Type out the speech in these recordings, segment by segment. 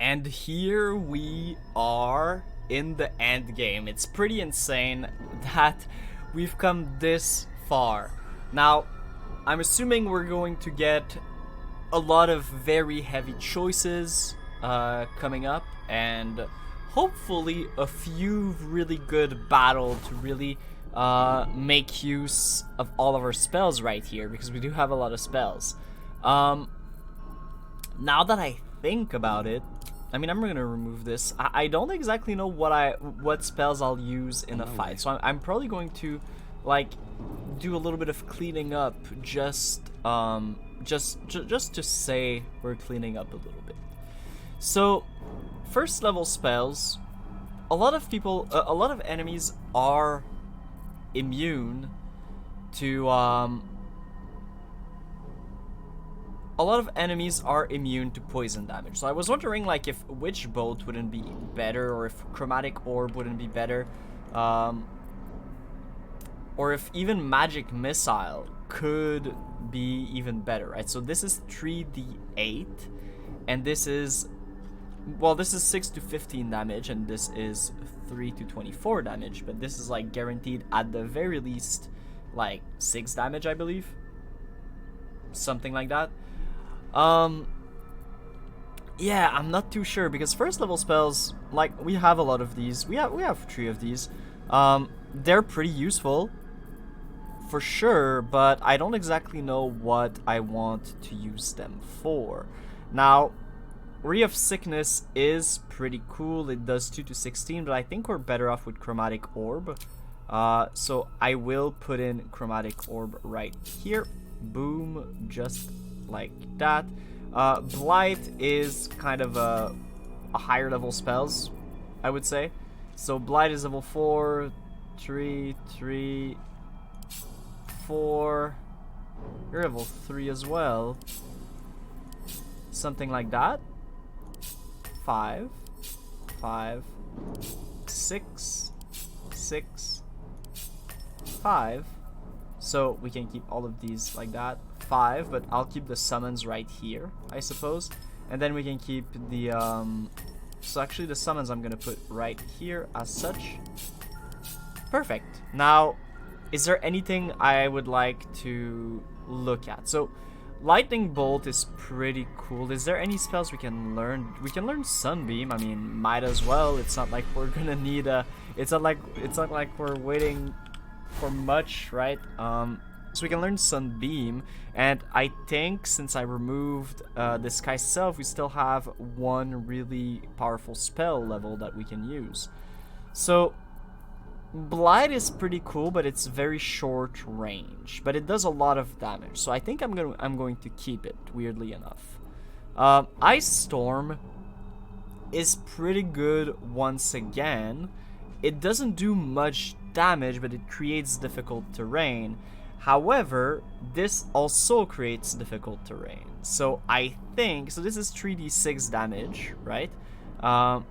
And here we are in the end game. It's pretty insane that we've come this far. Now, I'm assuming we're going to get a lot of very heavy choices coming up, and hopefully a few really good battle to really make use of all of our spells right here, because we do have a lot of spells. Now that I think about it, I mean, I'm gonna remove this. I don't exactly know what spells I'll use in a fight, so I'm probably going to like do a little bit of cleaning up, just to say we're cleaning up a little bit. So, first level spells, a lot of enemies are immune to poison damage. So I was wondering like if Witch Bolt wouldn't be better, or if Chromatic Orb wouldn't be better, or if even Magic Missile could be even better, right? So this is 3d8, and this is 6 to 15 damage, and this is 3 to 24 damage, but this is like guaranteed at the very least like 6 damage, I believe. Something like that. Yeah, I'm not too sure, because first level spells, like, we have a lot of these. We have 3 of these. They're pretty useful for sure, but I don't exactly know what I want to use them for. Now, Ray of Sickness is pretty cool. It does 2 to 16, but I think we're better off with Chromatic Orb. So I will put in Chromatic Orb right here. Boom, just like that. Blight is kind of a higher level spells, I would say. So Blight is level 4, 3, 3, 4. You're level 3 as well. Something like that. 5, 5, 6, 6, 5. So we can keep all of these like that. 5, but I'll keep the summons right here, I suppose. And then we can keep the so actually the summons I'm gonna put right here as such. Perfect. Now, is there anything I would like to look at? So Lightning Bolt is pretty cool. Is there any spells we can learn? We can learn Sunbeam. I mean, might as well. It's not like we're gonna need a. It's not like we're waiting for much, right? So we can learn Sunbeam, and I think since I removed the Sky Self, we still have one really powerful spell level that we can use. So Blight is pretty cool, but it's very short range, but it does a lot of damage. So I think I'm going to keep it, weirdly enough. Ice Storm is pretty good once again. It doesn't do much damage, but it creates difficult terrain. However, this also creates difficult terrain. So I think, so this is 3d6 damage, right? And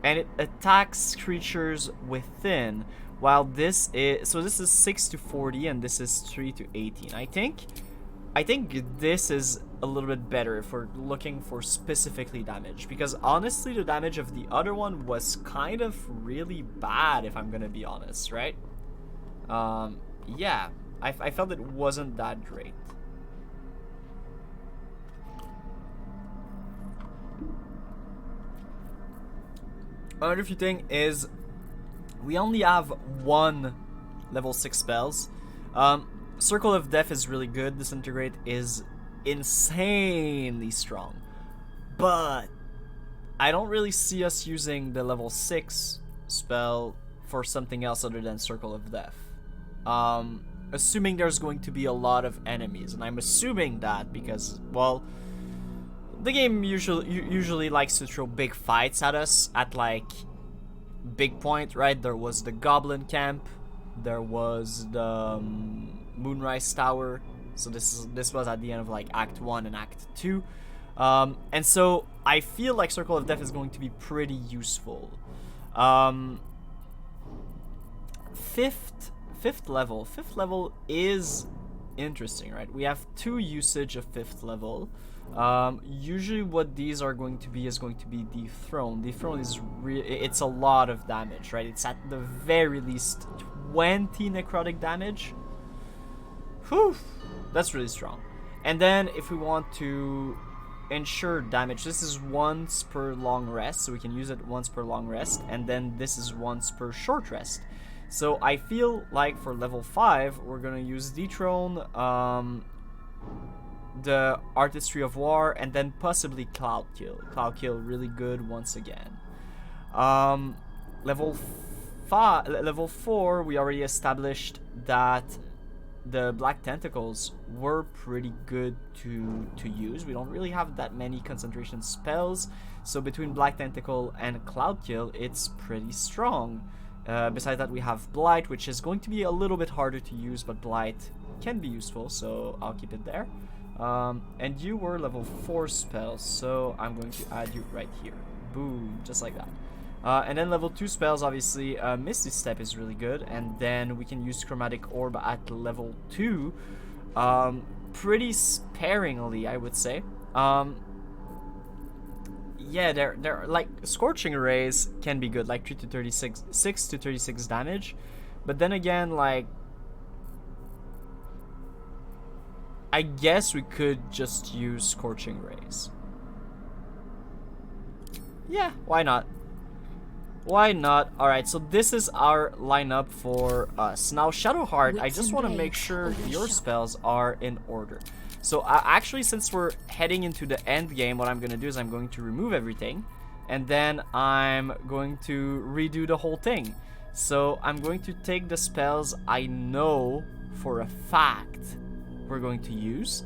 it attacks creatures within, while this is, so this is 6 to 40 and this is 3 to 18. I think this is a little bit better if we're looking for specifically damage, because honestly the damage of the other one was kind of really bad, if I'm gonna be honest, right? Yeah, I felt it wasn't that great. Another few thing is we only have one level 6 spells. Circle of Death is really good. Disintegrate is insanely strong, but I don't really see us using the level 6 spell for something else other than Circle of Death. Assuming there's going to be a lot of enemies, and I'm assuming that because, well, the game usually likes to throw big fights at us at like big point, right? There was the Goblin Camp, there was the Moonrise Tower. So this was at the end of like Act 1 and Act 2. And so I feel like Circle of Death is going to be pretty useful. Fifth level is interesting, right? We have 2 usage of 5th level. Usually what these are going to be is going to be the throne. The throne is it's a lot of damage, right? It's at the very least 20 necrotic damage. Whew, that's really strong. And then if we want to ensure damage, this is once per long rest, so we can use it once per long rest, and then this is once per short rest. So I feel like for level 5, we're gonna use Dethrone, the Artistry of War, and then possibly Cloud Kill. Cloud Kill really good once again. Level 4, we already established that the Black Tentacles were pretty good to use. We don't really have that many concentration spells, so between Black Tentacle and Cloud Kill, it's pretty strong. Besides that, we have Blight, which is going to be a little bit harder to use, but Blight can be useful, so I'll keep it there. And you were level 4 spells, so I'm going to add you right here. Boom, just like that. And then level 2 spells, obviously, Misty Step is really good, and then we can use Chromatic Orb at level 2 pretty sparingly, I would say. Yeah, they're like Scorching Rays can be good, like 6 to 36 damage, but then again, like, I guess we could just use Scorching Rays. Yeah, why not? Why not? Alright, so this is our lineup for us. Now, Shadowheart, I just want to make sure your spells are in order. So, actually, since we're heading into the end game, what I'm going to do is I'm going to remove everything. And then I'm going to redo the whole thing. So, I'm going to take the spells I know for a fact we're going to use.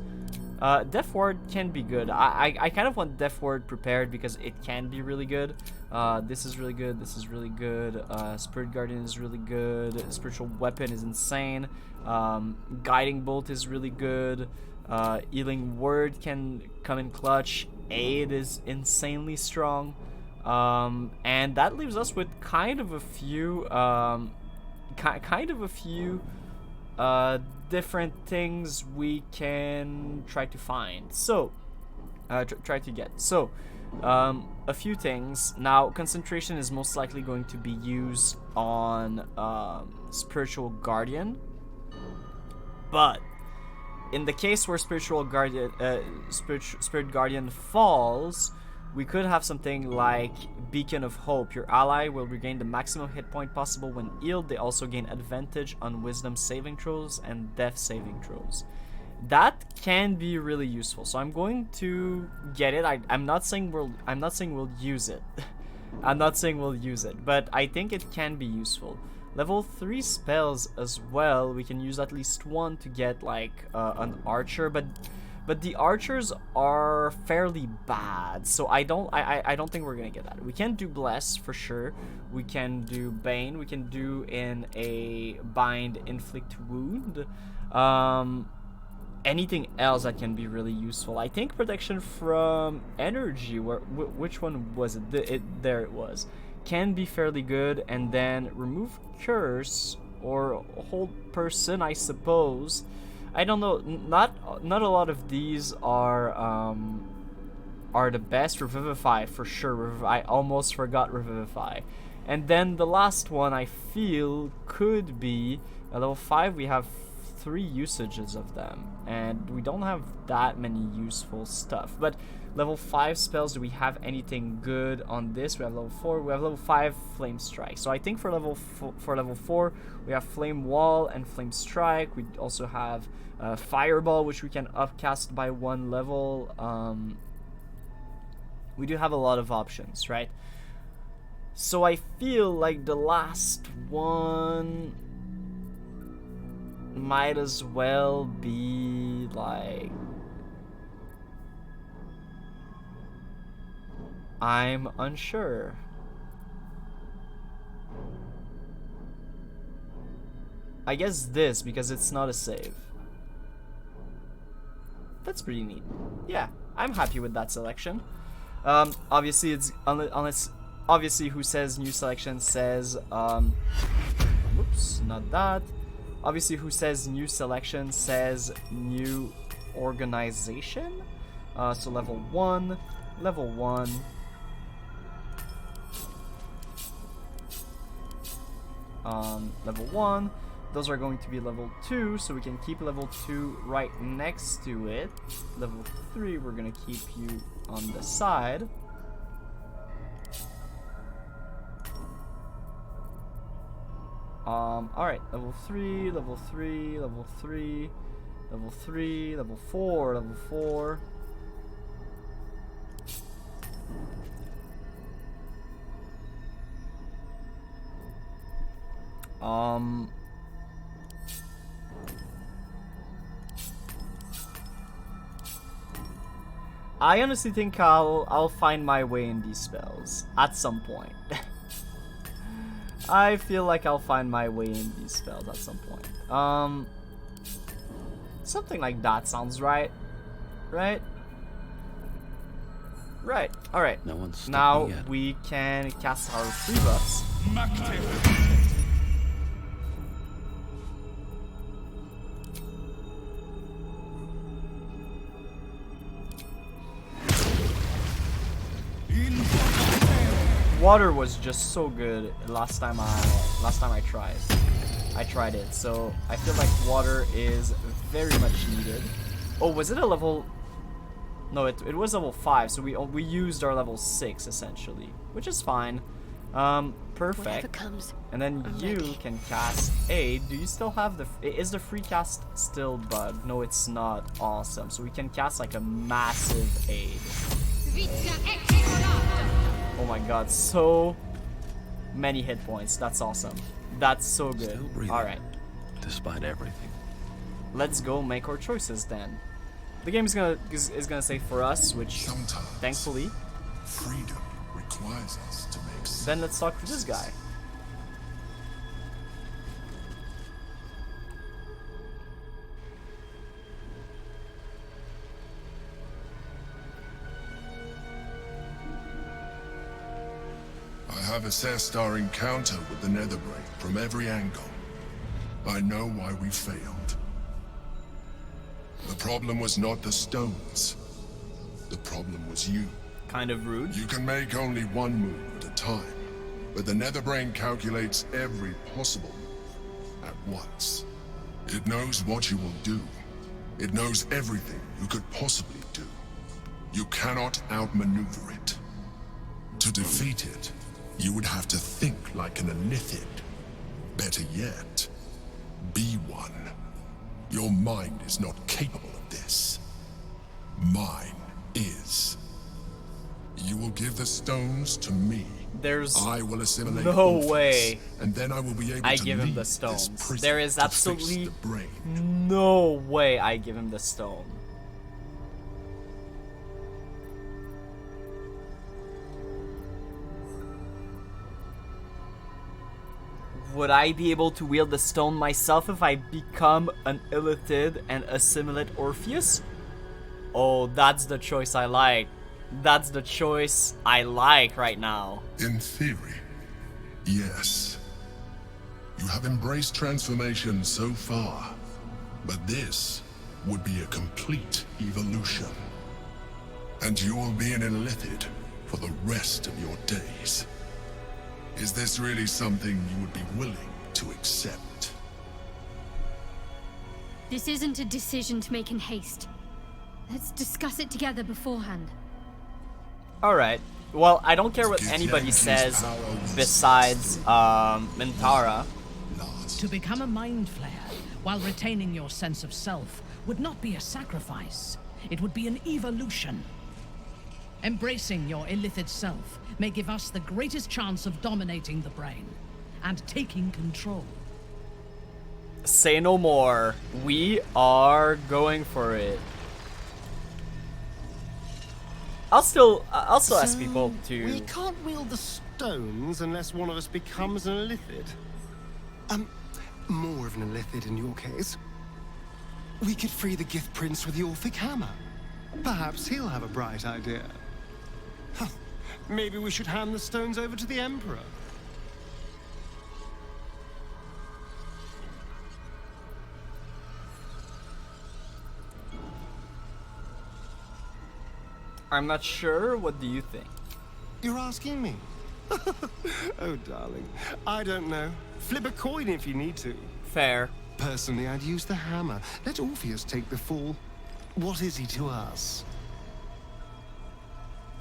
Death Ward can be good. I kind of want Death Ward prepared because it can be really good. This is really good. This is really good. Spirit Guardian is really good. Spiritual Weapon is insane. Guiding Bolt is really good. Healing Word can come in clutch. Aid is insanely strong. And that leaves us with kind of a few different things we can try to find. So, try to get. So, a few things. Now, concentration is most likely going to be used on Spiritual Guardian. But in the case where Spirit Guardian falls, we could have something like Beacon of Hope. Your ally will regain the maximum hit point possible when healed. They also gain advantage on Wisdom saving throws and Death saving throws. That can be really useful. So I'm going to get it. I'm not saying we'll use it. I'm not saying we'll use it, but I think it can be useful. Level 3 spells as well. We can use at least one to get like an archer, but the archers are fairly bad, so I don't think we're gonna get that. We can do Bless for sure. We can do Bane. We can do in a Bind, Inflict Wound. Anything else that can be really useful? I think Protection from Energy. Which one was it? There it was. Can be fairly good, and then Remove Curse or Hold Person, I suppose. I don't know. Not a lot of these are the best. Revivify for sure. I almost forgot Revivify. And then the last one I feel could be at level 5. We have 3 usages of them, and we don't have that many useful stuff. But level 5 spells, do we have anything good on this? We have level 4. We have level 5 Flame Strike. So I think for level 4 we have Flame Wall and Flame Strike. We also have Fireball, which we can upcast by 1 level. We do have a lot of options, right? So I feel like the last one might as well be like, I'm unsure. I guess this, because it's not a save. That's pretty neat. Yeah, I'm happy with that selection. Obviously, it's unless obviously who says new selection says whoops, not that. Obviously, who says new selection says new organization. So level 1, level 1. Level 1. Those are going to be level 2, so we can keep level 2 right next to it. Level 3, we're gonna keep you on the side. Alright, level 3, level 3, level 3, level 3, level 4, level 4. I honestly think I'll find my way in these spells at some point. I feel like I'll find my way in these spells at some point. Something like that sounds right. Right? Right. Alright. No one's stopped now me yet. we can cast our 3 buffs. Water was just so good last time I tried it, so I feel like water is very much needed. Oh, was it a level? No, it was level 5, so we used our level 6 essentially, which is fine. Perfect. Comes, and then you ready. can cast aid. Do you still have the? Is the free cast still bugged? No, it's not. Awesome. So we can cast like a massive aid. Oh my god, so many hit points. That's awesome. That's so good. Still breathing, Alright, despite everything. let's go make our choices then. The game is gonna say for us, which Sometimes thankfully. freedom requires us to make sense. Then let's talk to this guy. I have assessed our encounter with the Netherbrain from every angle. I know why we failed. The problem was not the stones. The problem was you. Kind of rude. You can make only one move at a time, but the Netherbrain calculates every possible move at once. It knows what you will do. It knows everything you could possibly do. You cannot outmaneuver it. To defeat it, you would have to think like an illithid. Better yet, be one. Your mind is not capable of this. Mine is. You will give the stones to me. There's I will assimilate no orphans, way and then I will be able I to give him lead the this stones. prison There is to fix absolutely the brain. no way I give him the stone. Would I be able to wield the stone myself if I become an illithid and assimilate Orpheus? Oh, that's the choice I like. That's the choice I like right now. In theory, yes. You have embraced transformation so far, but this would be a complete evolution. And you will be an illithid for the rest of your days. Is this really something you would be willing to accept? This isn't a decision to make in haste. Let's discuss it together beforehand. Alright. Well, I don't care what anybody says besides Mintara. To become a mind flayer while retaining your sense of self would not be a sacrifice. It would be an evolution. Embracing your illithid self may give us the greatest chance of dominating the brain and taking control. Say no more. We are going for it. I'll still ask people to. We can't wield the stones unless one of us becomes an illithid. More of an illithid in your case. We could free the Gith Prince with the Orphic Hammer. Perhaps he'll have a bright idea. Huh. Maybe we should hand the stones over to the Emperor. I'm not sure. What do you think? You're asking me? Oh, darling. I don't know. Flip a coin if you need to. Fair. Personally, I'd use the hammer. Let Orpheus take the fall. What is he to us?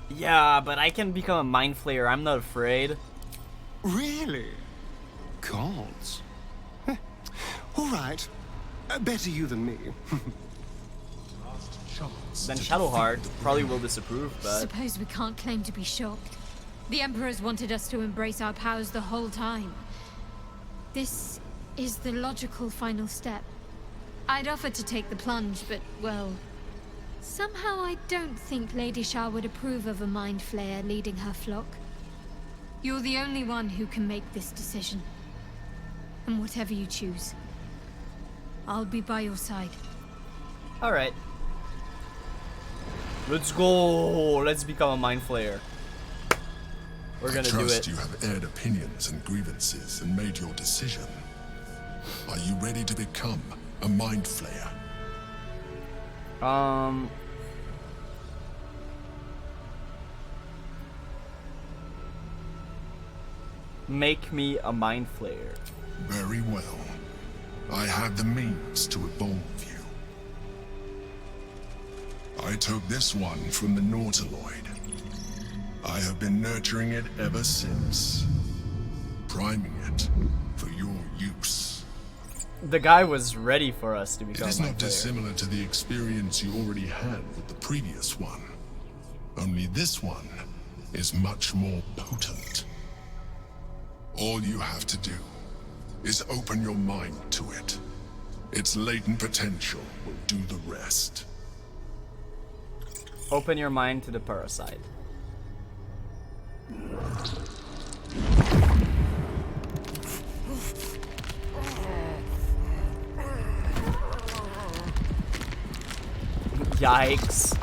Yeah, but I can become a mind flayer. I'm not afraid. Really? Gods. All right. Better you than me. Then Shadowheart probably will disapprove, but... Suppose we can't claim to be shocked. The Emperor's wanted us to embrace our powers the whole time. This is the logical final step. I'd offer to take the plunge, but, well... Somehow I don't think Lady Shah would approve of a mind flayer leading her flock. You're the only one who can make this decision. And whatever you choose, I'll be by your side. Alright. Let's go! Let's become a mind flayer. We're gonna do it. You have aired opinions and grievances and made your decision. Are you ready to become a mind flayer? Make me a mind flayer. Very well. I have the means to evolve you. I took this one from the Nautiloid. I have been nurturing it ever since, priming it for your use. The guy was ready for us to It become is a mind not flayer. dissimilar to the experience you already had with the previous one. Only this one is much more potent. All you have to do is open your mind to it. Its latent potential will do the rest. Open your mind to the parasite. Yikes.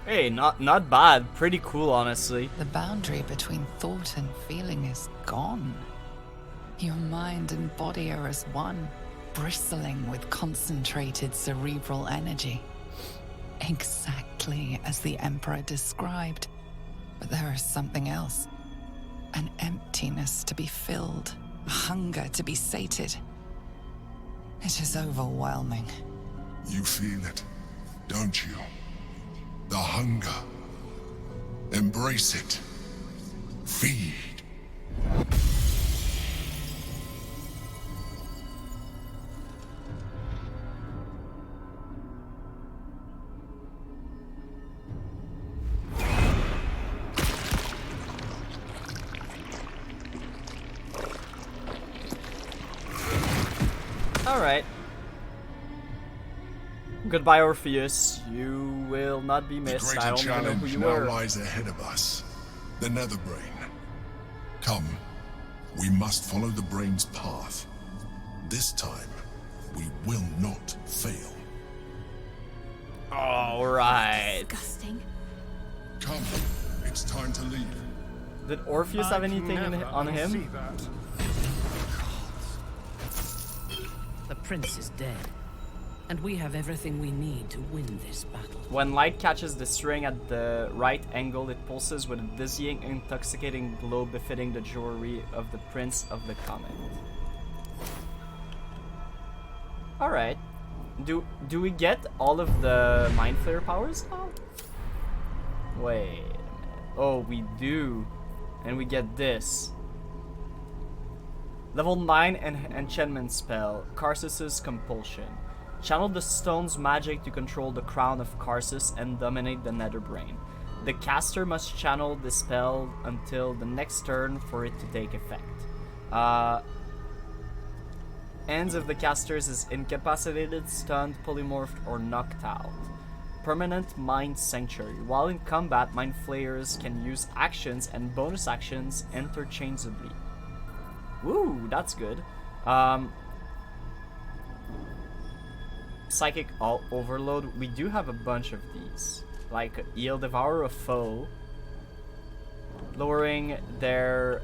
Hey, not bad. Pretty cool, honestly. The boundary between thought and feeling is gone. Your mind and body are as one, bristling with concentrated cerebral energy. Exactly as the Emperor described. But there is something else. An emptiness to be filled, a hunger to be sated. It is overwhelming. You feel it, don't you? The hunger. Embrace it. Feed. Alright. Goodbye, Orpheus. You will not be The missed. greater I don't even know who challenge you now were. lies ahead of us. The Nether Brain. Come. We must follow the brain's path. This time, we will not fail. Alright. Disgusting. Come. It's time to leave. Did Orpheus have anything on him? The prince is dead, and we have everything we need to win this battle. When light catches the string at the right angle, it pulses with a dizzying, intoxicating glow befitting the jewelry of the Prince of the Comet. Alright. Do we get all of the Mind Flayer powers now? Wait a minute. Oh, we do. And we get this. Level 9 enchantment spell, Karsus's Compulsion. Channel the stone's magic to control the crown of Karsus and dominate the Nether Brain. The caster must channel the spell until the next turn for it to take effect. Ends if the casters is incapacitated, stunned, polymorphed, or knocked out. Permanent Mind Sanctuary. While in combat, Mind Flayers can use actions and bonus actions interchangeably. Woo, that's good. Psychic Overload, we do have a bunch of these. Like Eel, Devour a Foe, lowering their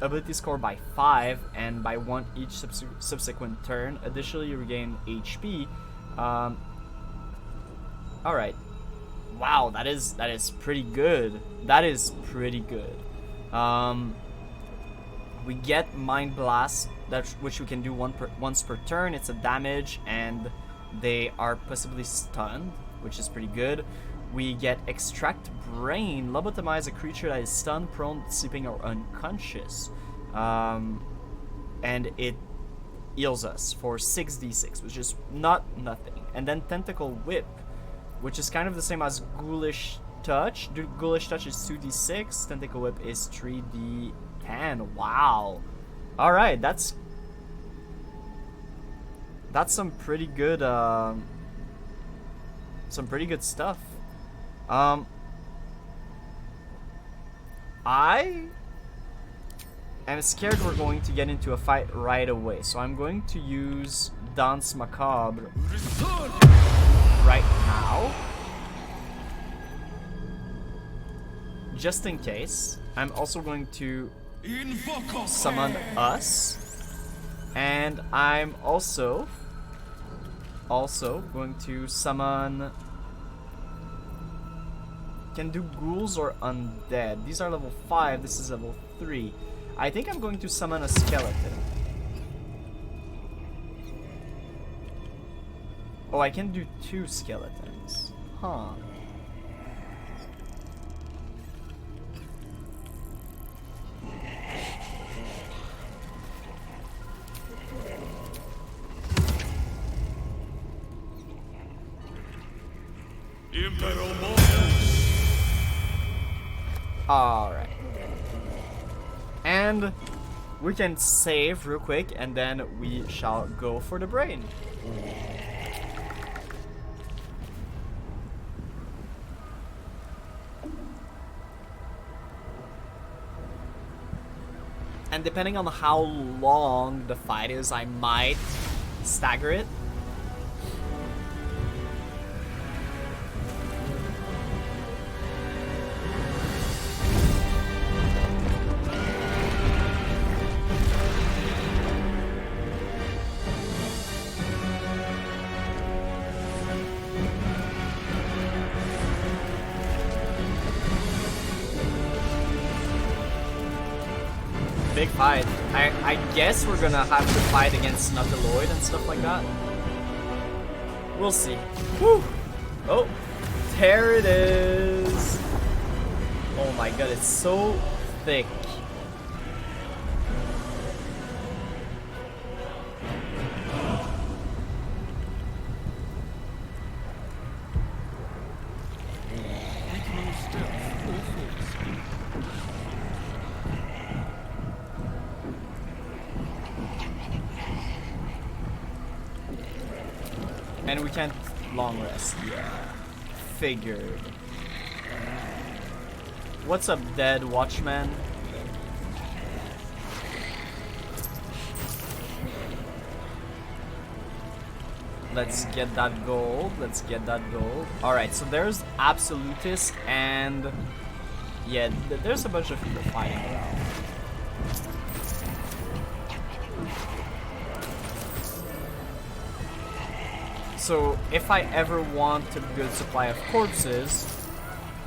ability score by 5 and by 1 each subsequent turn. Additionally, you regain HP. Alright. Wow, that is pretty good. That is pretty good. We get Mind Blast, which we can do once per turn. It's a damage, and they are possibly stunned, which is pretty good. We get Extract Brain, lobotomize a creature that is stunned, prone, sleeping, or unconscious. And it heals us for 6d6, which is nothing. And then Tentacle Whip, which is kind of the same as Ghoulish Touch. Ghoulish Touch is 2d6, Tentacle Whip is 3d10. Wow. Alright, that's some pretty good stuff. I am scared we're going to get into a fight right away, so I'm going to use Danse Macabre right now, just in case. I'm also going to summon us, and I'm also going to summon. Can do ghouls or undead. These are level 5, this is level 3. I think I'm going to summon a skeleton. Oh, I can do 2 skeletons. Huh. Alright. And we can save real quick, and then we shall go for the brain. And depending on how long the fight is, I might stagger it. Big fight. I guess we're gonna have to fight against Nautiloid and stuff like that. We'll see. Woo! Oh, there it is. Oh my god, it's so thick. And we can't long rest. Yeah. Figured. What's up, dead watchman? Let's get that gold. Let's get that gold. Alright, so there's Absolutist and... yeah, there's a bunch of people fighting around. So if I ever want a good supply of corpses,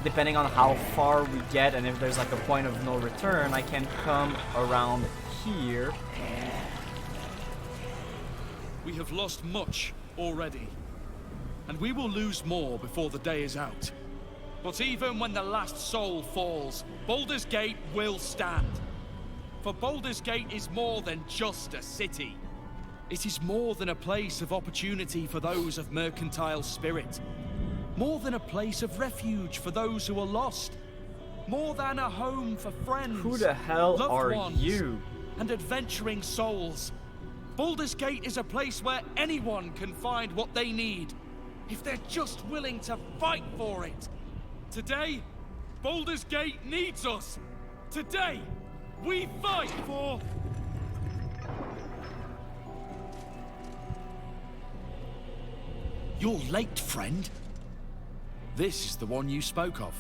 depending on how far we get and if there's like a point of no return, I can come around here. We have lost much already, and we will lose more before the day is out. But even when the last soul falls, Baldur's Gate will stand. For Baldur's Gate is more than just a city. It is more than a place of opportunity for those of mercantile spirit. More than a place of refuge for those who are lost. More than a home for friends. Who the hell are you? And adventuring souls. Baldur's Gate is a place where anyone can find what they need, if they're just willing to fight for it. Today, Baldur's Gate needs us. Today, we fight for... You're late, friend. This is the one you spoke of.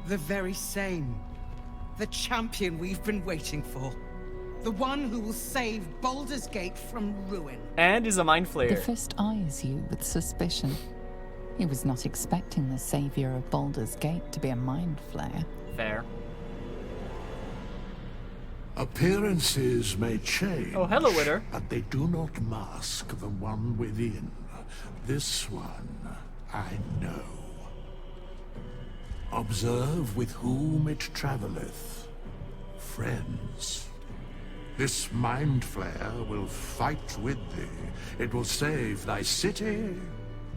The very same. The champion we've been waiting for. The one who will save Baldur's Gate from ruin. And is a mind The flayer. Fist eyes you with suspicion. He was not expecting the savior of Baldur's Gate to be a mind flayer. Fair. Appearances may change. Oh, hello, Witter. But they do not mask the one within. This one, I know. Observe with whom it traveleth. Friends. This mind flayer will fight with thee. It will save thy city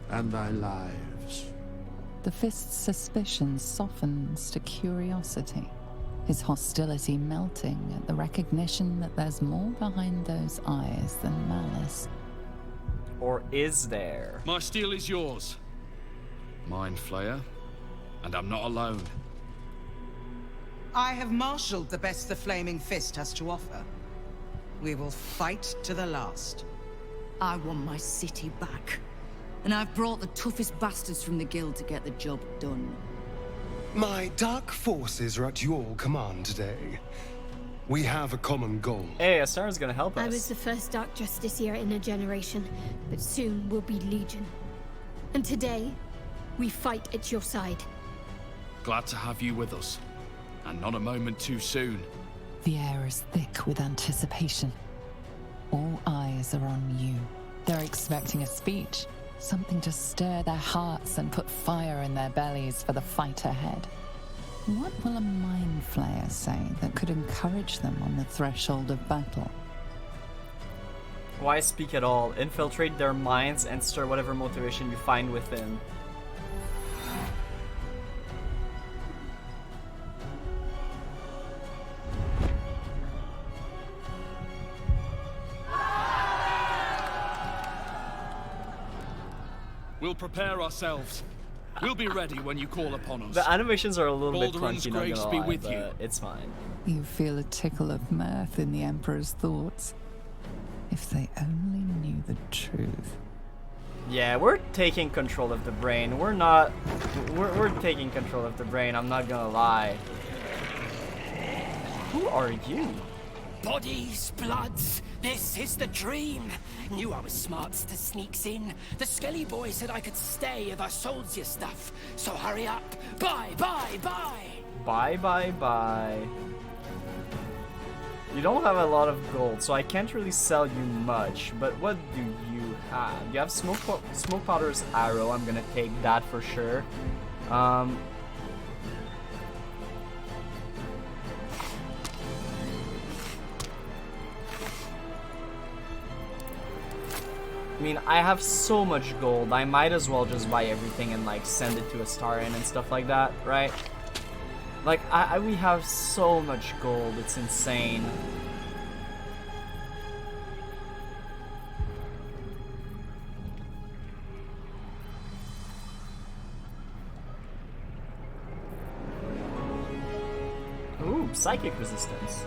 and thy lives. The Fist's suspicion softens to curiosity, his hostility melting at the recognition that there's more behind those eyes than malice. Or is there? My steel is yours, mind flayer, and I'm not alone. I have marshaled the best the Flaming Fist has to offer. We will fight to the last. I want my city back. And I've brought the toughest bastards from the guild to get the job done. My dark forces are at your command today. We have a common goal. Hey, Astara's gonna help us. I was the first Dark Justiciar in a generation, but soon we'll be Legion. And today, we fight at your side. Glad to have you with us. And not a moment too soon. The air is thick with anticipation. All eyes are on you. They're expecting a speech, something to stir their hearts and put fire in their bellies for the fight ahead. What will a mind flayer say that could encourage them on the threshold of battle? Why speak at all? Infiltrate their minds and stir whatever motivation you find within. We'll prepare ourselves. We'll be ready when you call upon us. The animations are a little bit Balduran's clunky, not grace gonna be lie, with but you. it's fine. You feel a tickle of mirth in the Emperor's thoughts. If they only knew the truth. Yeah, we're taking control of the brain. We're not... We're taking control of the brain, I'm not gonna lie. Who are you? Bodies, bloods, this is the dream. Knew I was smart to sneaks in. The skelly boy said I could stay if I sold you stuff. So hurry up. Bye, bye, bye. Bye, bye, bye. You don't have a lot of gold, so I can't really sell you much. But what do you have? You have smoke powder's arrow. I'm gonna take that for sure. I mean, I have so much gold, I might as well just buy everything and like send it to Astarion and stuff like that, right? Like, we have so much gold, it's insane. Ooh, psychic resistance.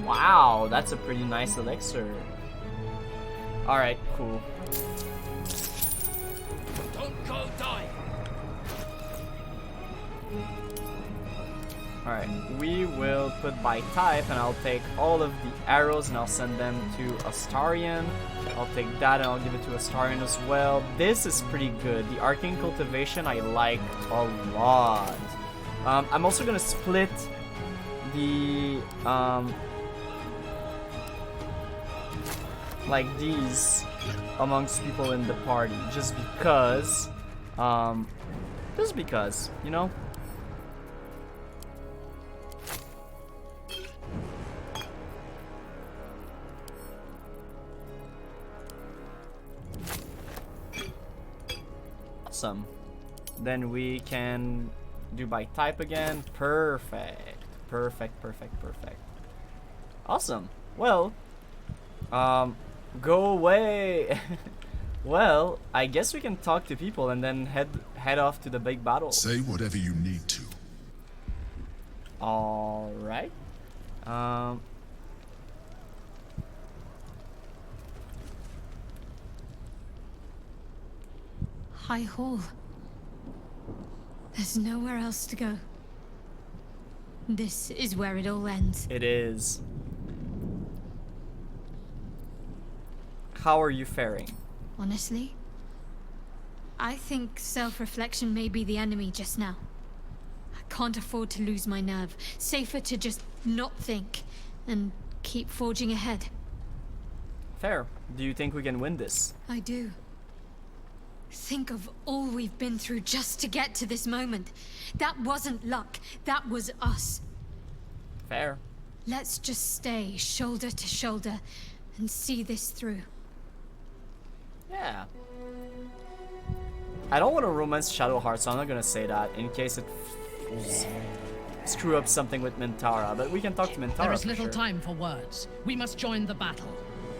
Wow, that's a pretty nice elixir. Alright, cool. Don't go die. Alright, we will put by type and I'll take all of the arrows and I'll send them to Astarion. I'll take that and I'll give it to Astarion as well. This is pretty good. The arcane cultivation I like a lot. I'm also gonna split the like these amongst people in the party just because you know. Awesome. Then we can do by type again. Perfect. Awesome. Well, go away. Well, I guess we can talk to people and then head off to the big battle. Say whatever you need to. All right. High Hall. There's nowhere else to go. This is where it all ends. It is. How are you faring? Honestly, I think self-reflection may be the enemy just now. I can't afford to lose my nerve. Safer to just not think and keep forging ahead. Fair. Do you think we can win this? I do. Think of all we've been through just to get to this moment. That wasn't luck. That was us. Fair. Let's just stay shoulder to shoulder and see this through. Yeah. I don't want to romance Shadowheart, so I'm not gonna say that in case it screw up something with Mintara, but we can talk to Mintara. There is little time for words. We must join the battle.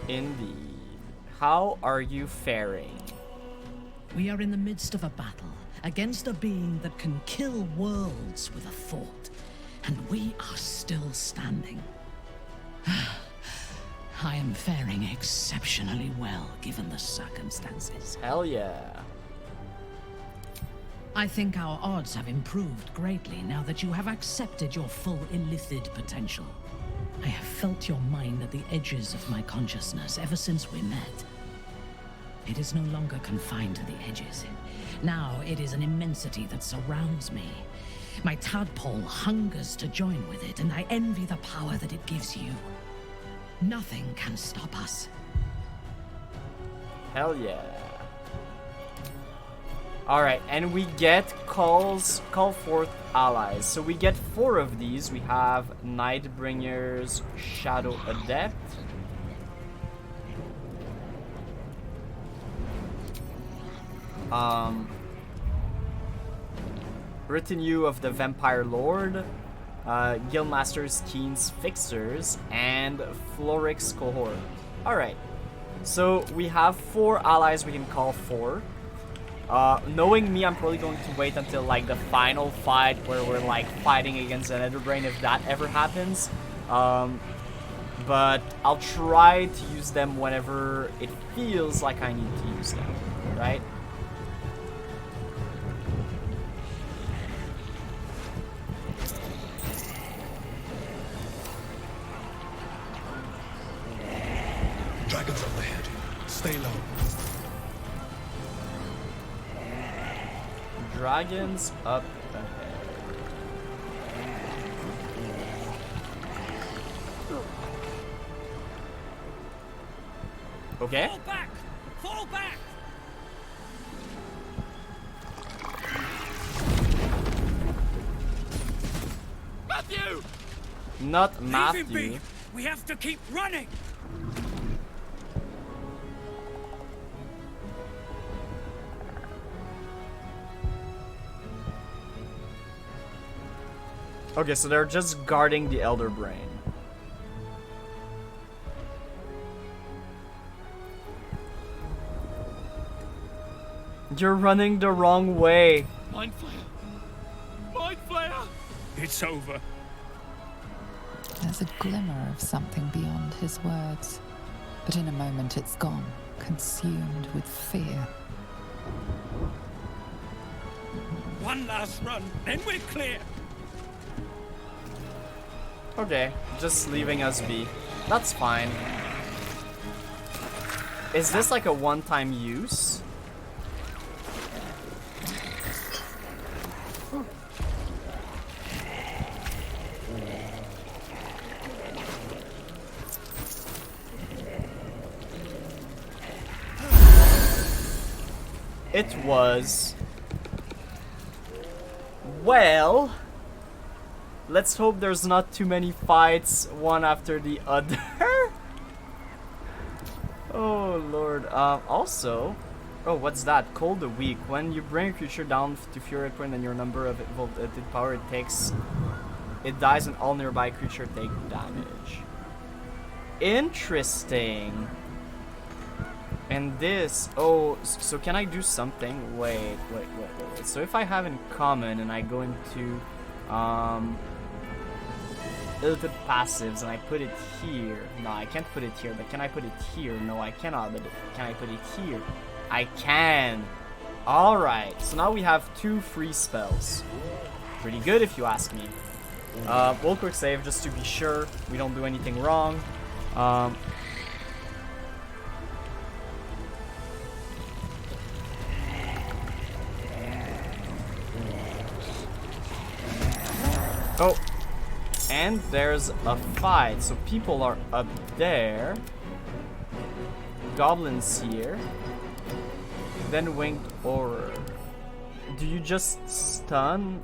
Indeed. How are you faring? We are in the midst of a battle against a being that can kill worlds with a thought, and we are still standing. I am faring exceptionally well, given the circumstances. Hell yeah. I think our odds have improved greatly now that you have accepted your full illithid potential. I have felt your mind at the edges of my consciousness ever since we met. It is no longer confined to the edges. Now it is an immensity that surrounds me. My tadpole hungers to join with it, and I envy the power that it gives you. Nothing can stop us. Hell yeah. Alright, and we get call forth allies. So we get 4 of these. We have Nightbringer's Shadow Adept. Retinue of the Vampire Lord, Guildmaster's Keen's Fixers, and Florix Cohort. Alright, so we have 4 allies we can call for. Knowing me, I'm probably going to wait until like the final fight where we're like fighting against an Netherbrain if that ever happens. But I'll try to use them whenever it feels like I need to use them, right? Dragons up ahead. Stay low. Dragons up ahead. Okay. Fall back! Fall back! Matthew! Not Leave him Matthew. be. We have to keep running. Okay, so they're just guarding the Elder Brain. You're running the wrong way. Mindflayer! Mindflayer! It's over. There's a glimmer of something beyond his words, but in a moment it's gone, consumed with fear. One last run, then we're clear. Okay, just leaving us be. That's fine. Is this like a one-time use? It was. Well, let's hope there's not too many fights one after the other. Oh lord. Also, oh, what's that? Cold a week. When you bring a creature down to Fury Point and your number of evolved power it takes, it dies and all nearby creature take damage. Interesting. And this, oh, so can I do something? Wait. So if I have in common and I go into Illithid passives and I put it here. No, I can't put it here, but can I put it here? No, I cannot, but can I put it here? I can. Alright, so now we have 2 free spells. Pretty good if you ask me. We'll quick save just to be sure we don't do anything wrong. Oh, and there's a fight, so people are up there. Goblins here. Then winged horror. Do you just stun?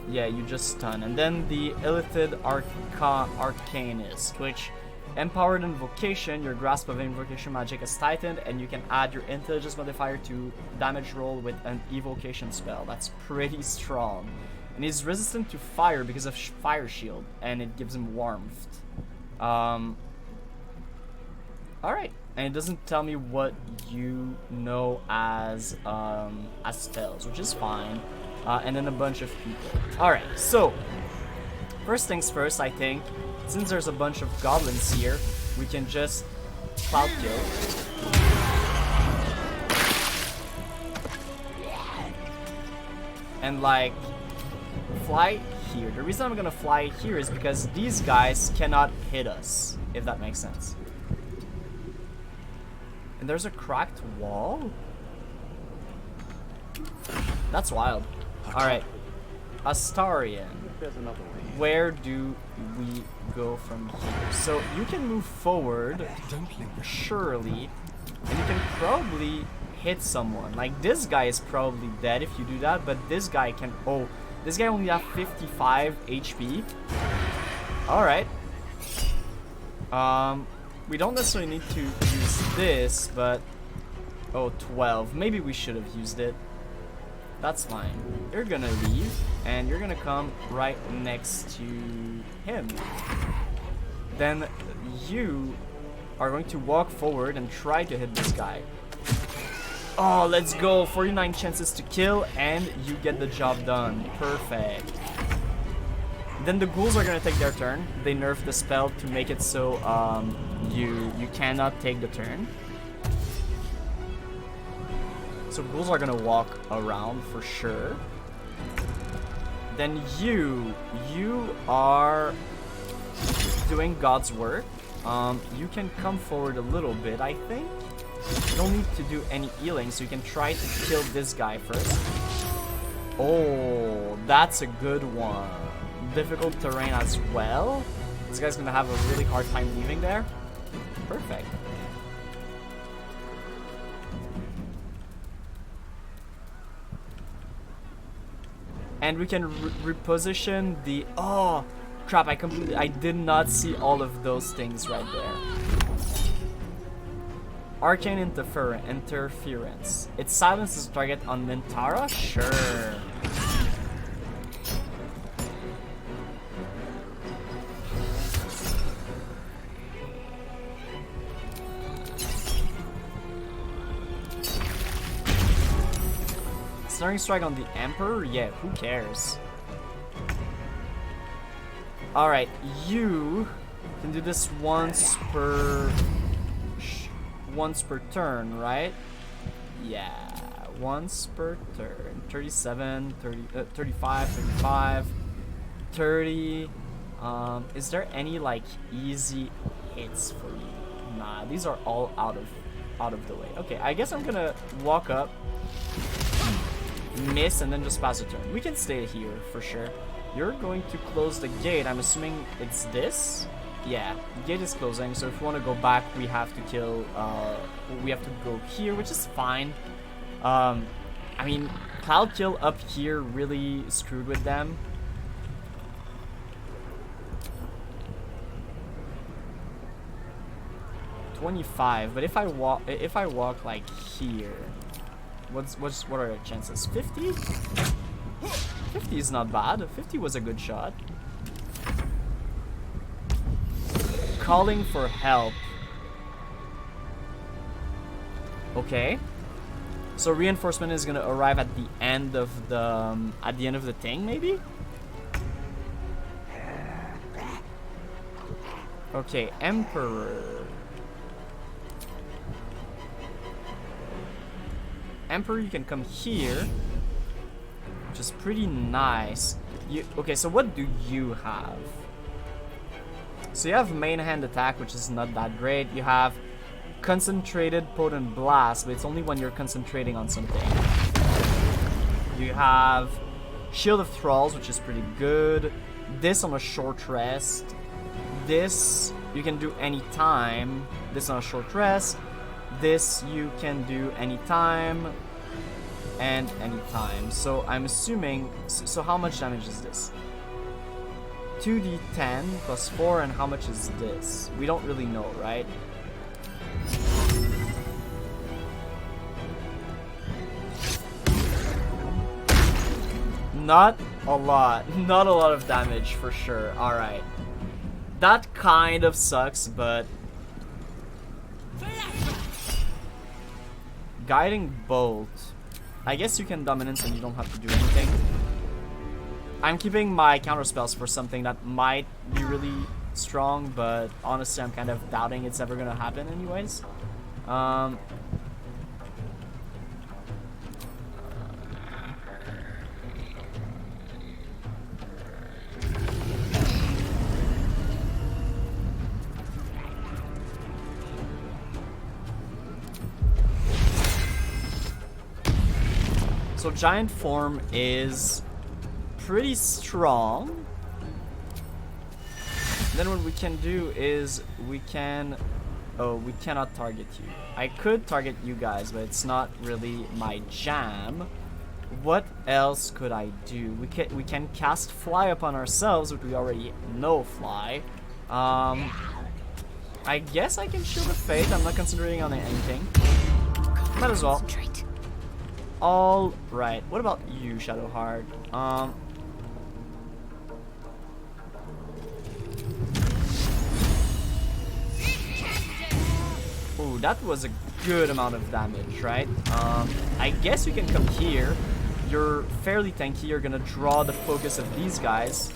Yeah, you just stun. And then the illithid arcanist, which empowered invocation, your grasp of invocation magic is tightened, and you can add your intelligence modifier to damage roll with an evocation spell. That's pretty strong. And he's resistant to fire because of fire shield, and it gives him warmth. Alright, and it doesn't tell me what you know as spells, which is fine. And then a bunch of people. Alright, so first things first, I think, since there's a bunch of goblins here, we can just cloud kill. And like fly here. The reason I'm gonna fly here is because these guys cannot hit us, if that makes sense. And there's a cracked wall? That's wild. Alright. Astarian. Where do we go from here? So you can move forward, surely, and you can probably hit someone. Like this guy is probably dead if you do that, but this guy can... Oh, this guy only has 55 HP. Alright. We don't necessarily need to use this, but... Oh, 12. Maybe we should have used it. That's fine. You're gonna leave, and you're gonna come right next to him. Then you are going to walk forward and try to hit this guy. Oh, let's go. 49 chances to kill, and you get the job done. Perfect. Then the ghouls are gonna take their turn. They nerfed the spell to make it so you cannot take the turn. So ghouls are gonna walk around for sure. Then you are doing God's work. You can come forward a little bit, I think. You don't need to do any healing, so you can try to kill this guy first. Oh, that's a good one. Difficult terrain as well. This guy's gonna have a really hard time leaving there. Perfect. And we can reposition the... Oh, crap, I did not see all of those things right there. Arcane interference. It silences the target on Mintara? Sure. Snaring strike on the Emperor? Yeah, who cares? Alright, you can do this once per turn, right? Yeah, once per turn. 37, 30, 35, 35, 30. Is there any like easy hits for you? Nah, these are all out of the way. Okay, I guess I'm gonna walk up, miss, and then just pass a turn. We can stay here for sure. You're going to close the gate. I'm assuming it's this. Yeah, the gate is closing, so if we want to go back, we have to kill, we have to go here, which is fine. I mean, Cloud Kill up here really screwed with them. $25, but if I walk like here, what are the chances? 50? 50 is not bad. 50 was a good shot. Calling for help. Okay. So reinforcement is gonna arrive at the end of the thing, maybe? Okay, Emperor. Emperor, you can come here, which is pretty nice. Okay, so what do you have? So you have main hand attack, which is not that great. You have concentrated potent blast, but it's only when you're concentrating on something. You have shield of thralls, which is pretty good. This on a short rest. This you can do anytime. This on a short rest. This you can do anytime and anytime. So I'm assuming, so how much damage is this? 2d10 plus 4, and how much is this? We don't really know, right? Not a lot. Not a lot of damage for sure. Alright. That kind of sucks, but... Guiding Bolt. I guess you can dominance and you don't have to do anything. I'm keeping my counter spells for something that might be really strong, but honestly I'm kind of doubting it's ever gonna happen anyways. So giant form is pretty strong. Then what we can do is we can... Oh, we cannot target you. I could target you guys, but it's not really my jam. What else could I do? We can cast fly upon ourselves, which we already know fly. I guess I can shield of fate. I'm not concentrating on anything. Might as well. All right. What about you, Shadowheart? Ooh, that was a good amount of damage, right? I guess you can come here. You're fairly tanky. You're gonna draw the focus of these guys,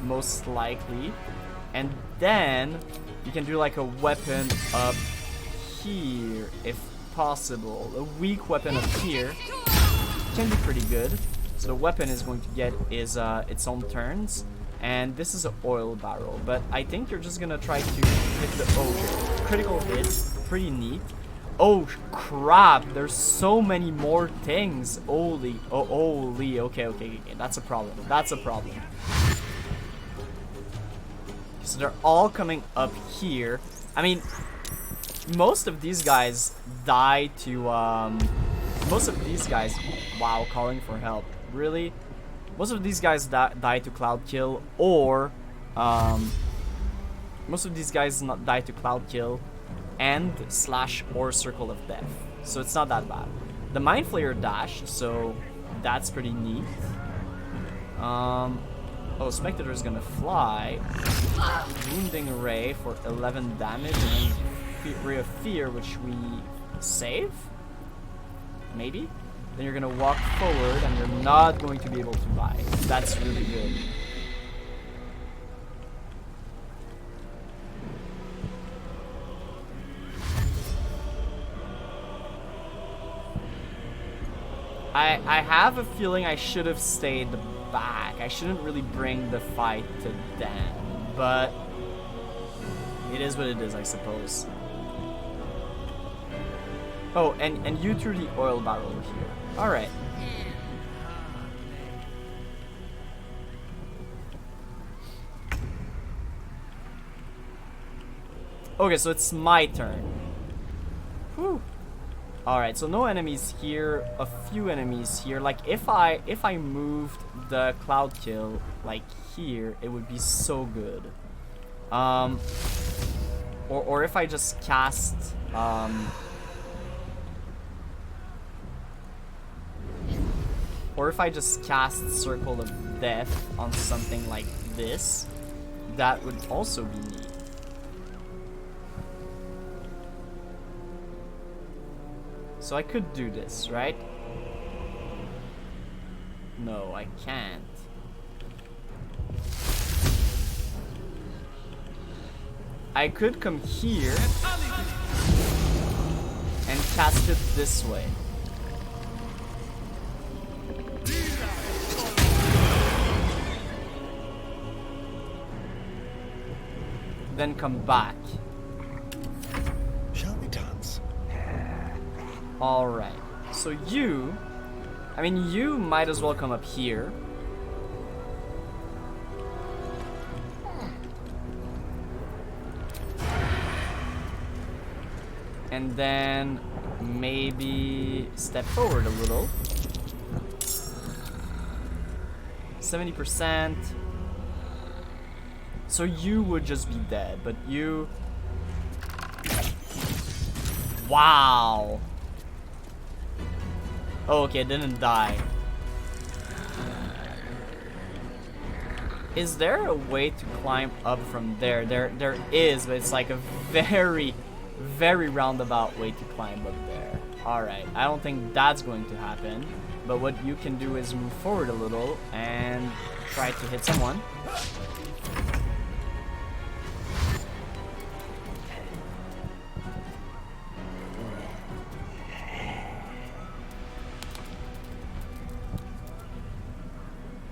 most likely, and then you can do like a weapon up here, if possible. A weak weapon up here can be pretty good. So the weapon is going to get is its own turns, and this is an oil barrel. But I think you're just gonna try to hit the critical hit. Pretty neat. Oh crap! There's so many more things. Holy, oh holy. Okay. That's a problem. That's a problem. So they're all coming up here. I mean, most of these guys die to, most of these guys, wow, calling for help, really? Most of these guys die to cloud kill, or, most of these guys die to cloud kill, and / or circle of death, so it's not that bad. The mindflayer dash, so that's pretty neat. Oh, Spectator is gonna fly. Wounding Ray for 11 damage, and then Ray of Fear, which we save? Maybe? Then you're gonna walk forward, and you're not going to be able to buy. That's really good. I have a feeling I should have stayed back. I shouldn't really bring the fight to them, but it is what it is, I suppose. Oh, and you threw the oil barrel here. Alright. Okay, so it's my turn. Whew. Alright, so no enemies here, a few enemies here. Like, if I moved the cloud kill, like, here, it would be so good. Or if I just cast, or if I just cast Circle of Death on something like this, that would also be neat. So I could do this, right? No, I can't. I could come here and cast it this way. then come back. Shall we dance? Alright. So you... I mean, you might as well come up here. And then maybe step forward a little. 70%. So you would just be dead, but you... Wow. Oh, okay, it didn't die. Is there a way to climb up from there? There is, but it's like a very, very roundabout way to climb up there. Alright, I don't think that's going to happen. But what you can do is move forward a little and try to hit someone.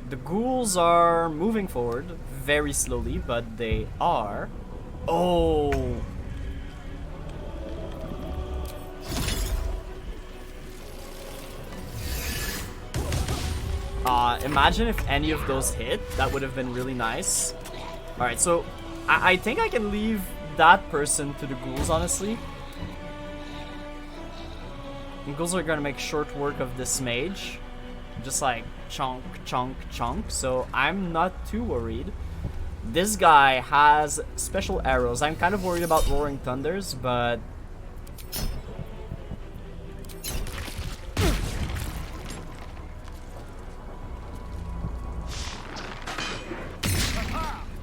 The ghouls are moving forward very slowly, but they are. Oh! Imagine if any of those hit. That would have been really nice. Alright, so I think I can leave that person to the ghouls, honestly. The ghouls are gonna make short work of this mage. Just like chunk, chunk, chunk. So I'm not too worried. This guy has special arrows. I'm kind of worried about Roaring Thunders, but...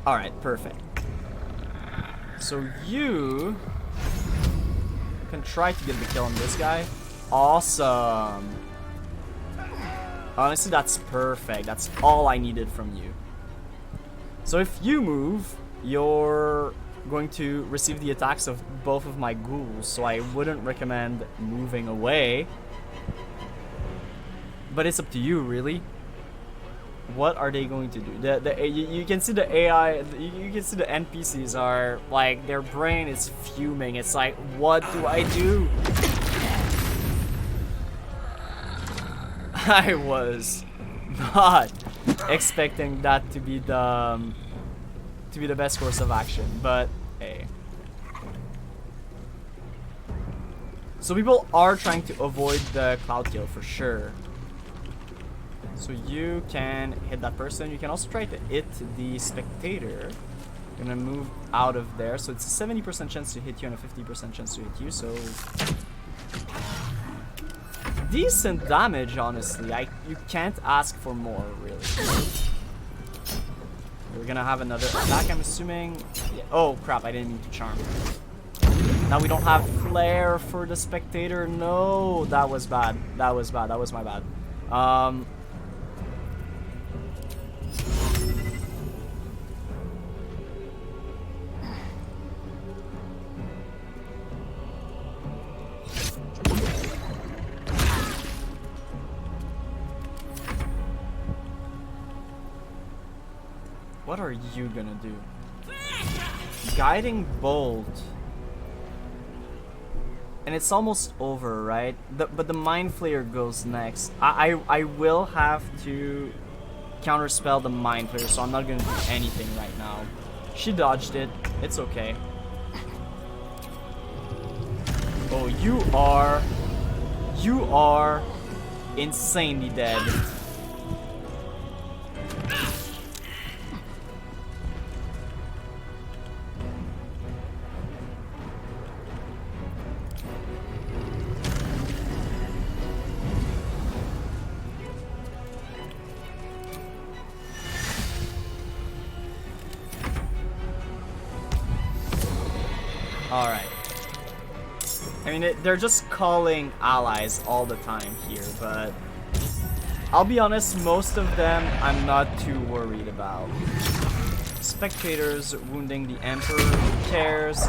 Alright, perfect. So you can try to get the kill on this guy. Awesome. Honestly, that's perfect. That's all I needed from you. So if you move, you're going to receive the attacks of both of my ghouls. So I wouldn't recommend moving away. But it's up to you, really. What are they going to do? You can see the AI, you can see the NPCs are like, their brain is fuming. It's like, what do I do? I was not expecting that to be the best course of action, but hey. So people are trying to avoid the cloud kill for sure. So you can hit that person. You can also try to hit the spectator. You're gonna move out of there. So it's a 70% chance to hit you and a 50% chance to hit you. So decent damage, honestly. You can't ask for more, really. We're gonna have another attack, I'm assuming. Yeah. Oh crap! I didn't mean to charm. Now we don't have flare for the spectator. No, that was bad. That was bad. That was my bad. What are you gonna do? Guiding bolt. And it's almost over, right? But the mindflayer goes next. I will have to counterspell the mindflayer, so I'm not gonna do anything right now. She dodged it. It's okay. Oh, you are insanely dead. Alright. I mean, they're just calling allies all the time here, but I'll be honest, most of them I'm not too worried about. Spectators wounding the Emperor, who cares?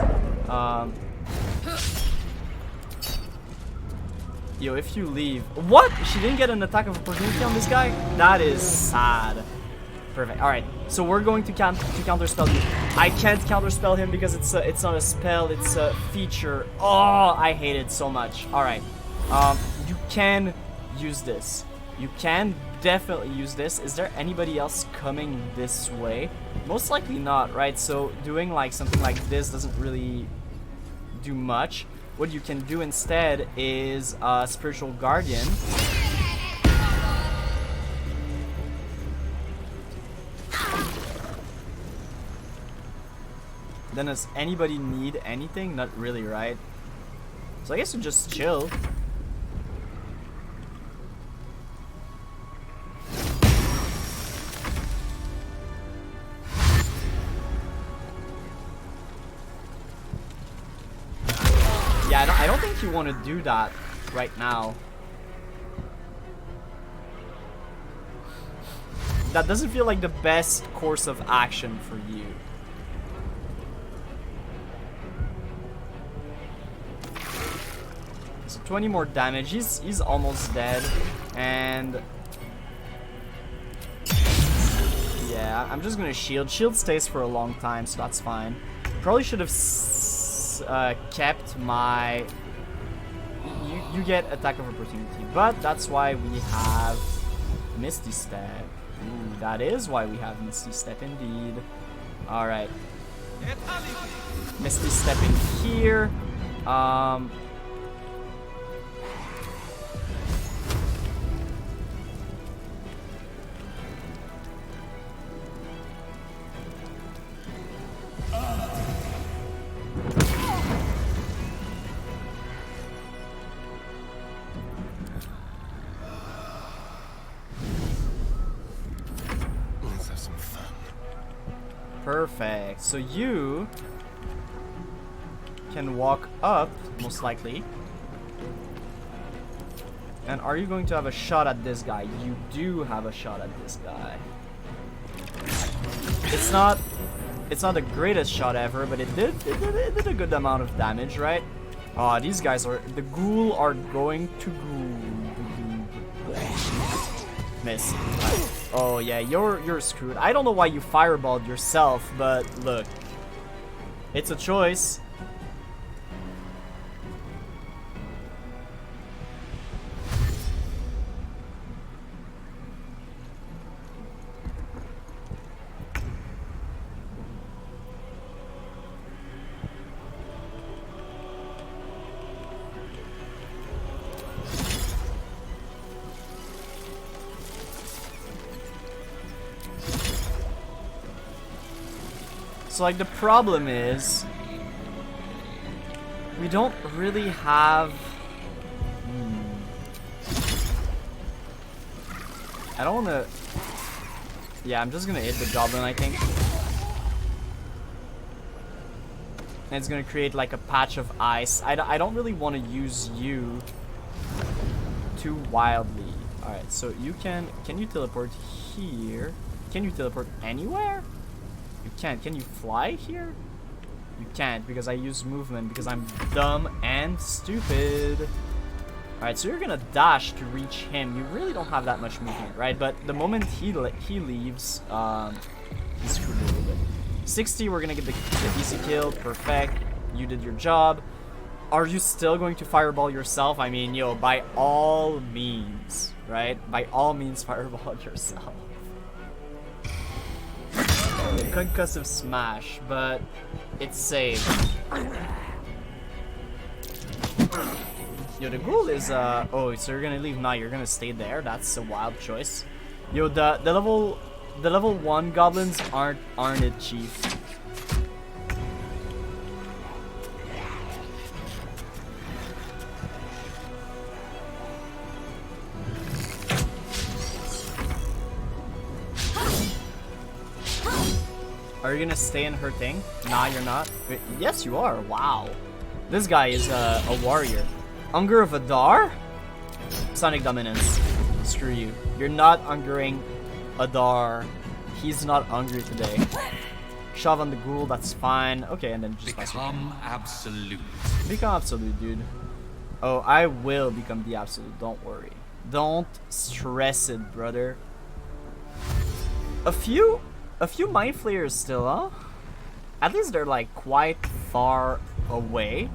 Yo, if you leave... What? She didn't get an attack of opportunity on this guy? That is sad. Perfect. All right. So we're going to counterspell you. I can't counterspell him because it's not a spell. It's a feature. Oh, I hate it so much. All right. You can use this. You can definitely use this. Is there anybody else coming this way? Most likely not, right? So doing like something like this doesn't really do much. What you can do instead is Spiritual Guardian. Then does anybody need anything? Not really, right? So I guess you just chill. Yeah, I don't think you want to do that right now. That doesn't feel like the best course of action for you. So 20 more damage. He's almost dead. And yeah, I'm just gonna shield. Shield stays for a long time, so that's fine. Probably should have kept my... You get attack of opportunity, but that's why we have Misty Step. Ooh, that is why we have Misty Step indeed. Alright. Misty Step in here. Perfect. So you can walk up, most likely. And are you going to have a shot at this guy? You do have a shot at this guy. It's not the greatest shot ever, but it did a good amount of damage, right? Oh, these guys are... The ghoul are going to ghoul. Miss. Oh yeah, you're screwed. I don't know why you fireballed yourself, but look. It's a choice. So like the problem is we don't really have I don't want to... Yeah, I'm just gonna hit the goblin, I think. And it's gonna create like a patch of ice. I don't really want to use you too wildly. Alright, so you can you teleport here? Can you teleport anywhere? You can't. Can you fly here? You can't because I use movement because I'm dumb and stupid. Alright, so you're gonna dash to reach him. You really don't have that much movement, right? But the moment he leaves, he's screwed a little bit. 60, we're gonna get the easy kill. Perfect. You did your job. Are you still going to fireball yourself? I mean, yo, by all means, right? By all means, fireball yourself. Concussive smash, but it's safe. Yo, the ghoul is oh, so you're gonna leave now? You're gonna stay there? That's a wild choice. Yo, the level 1 goblins aren't it, chief? Are you gonna stay in her thing? Nah, you're not. Wait, yes, you are. Wow. This guy is a warrior. Unger of Adar? Sonic Dominance. Screw you. You're not ungering Adar. He's not hungry today. Shove on the ghoul, that's fine. Okay, and then just become absolute. Become absolute, dude. Oh, I will become the absolute. Don't worry. Don't stress it, brother. A few mind flayers still, huh? At least they're like quite far away.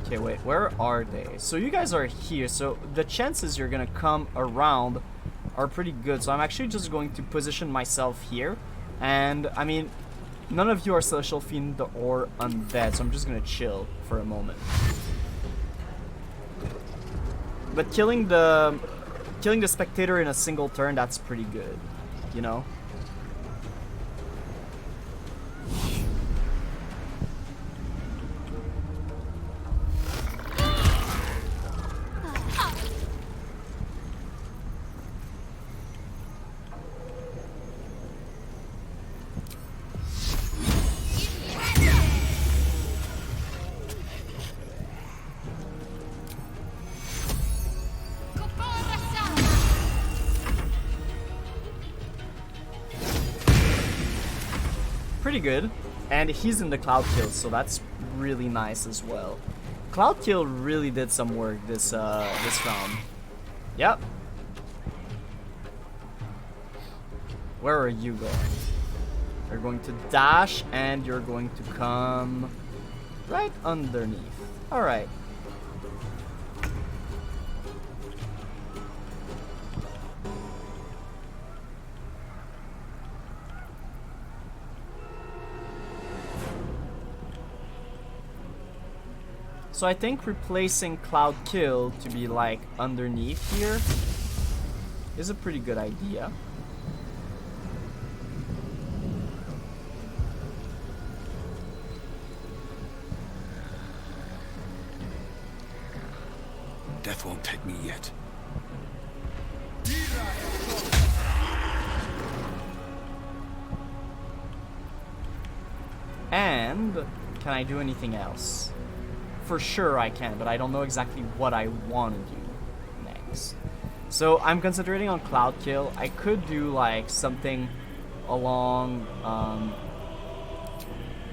Okay, wait, where are they? So you guys are here, so the chances you're gonna come around are pretty good. So I'm actually just going to position myself here. And, I mean, none of you are Celestial Fiend or Undead, so I'm just gonna chill for a moment. But killing the spectator in a single turn, that's pretty good, you know? Pretty good, and he's in the cloud kill, so that's really nice as well. Cloud kill really did some work this round. Yep. Where are you going? You're going to dash, and you're going to come right underneath. All right. So I think replacing Cloud Kill to be like underneath here is a pretty good idea. Death won't take me yet. And can I do anything else? For sure I can, but I don't know exactly what I want to do next. So I'm concentrating on Cloud Kill. I could do like something along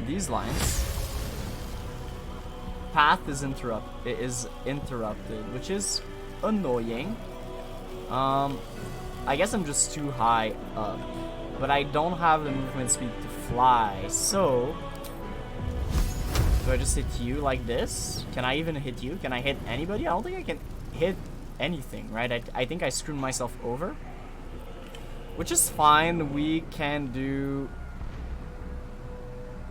these lines. Path is interrupted, which is annoying. I guess I'm just too high up, but I don't have the movement speed to fly, so do I just hit you like this? Can I even hit you? Can I hit anybody? I don't think I can hit anything, right? I think I screwed myself over, which is fine. We can do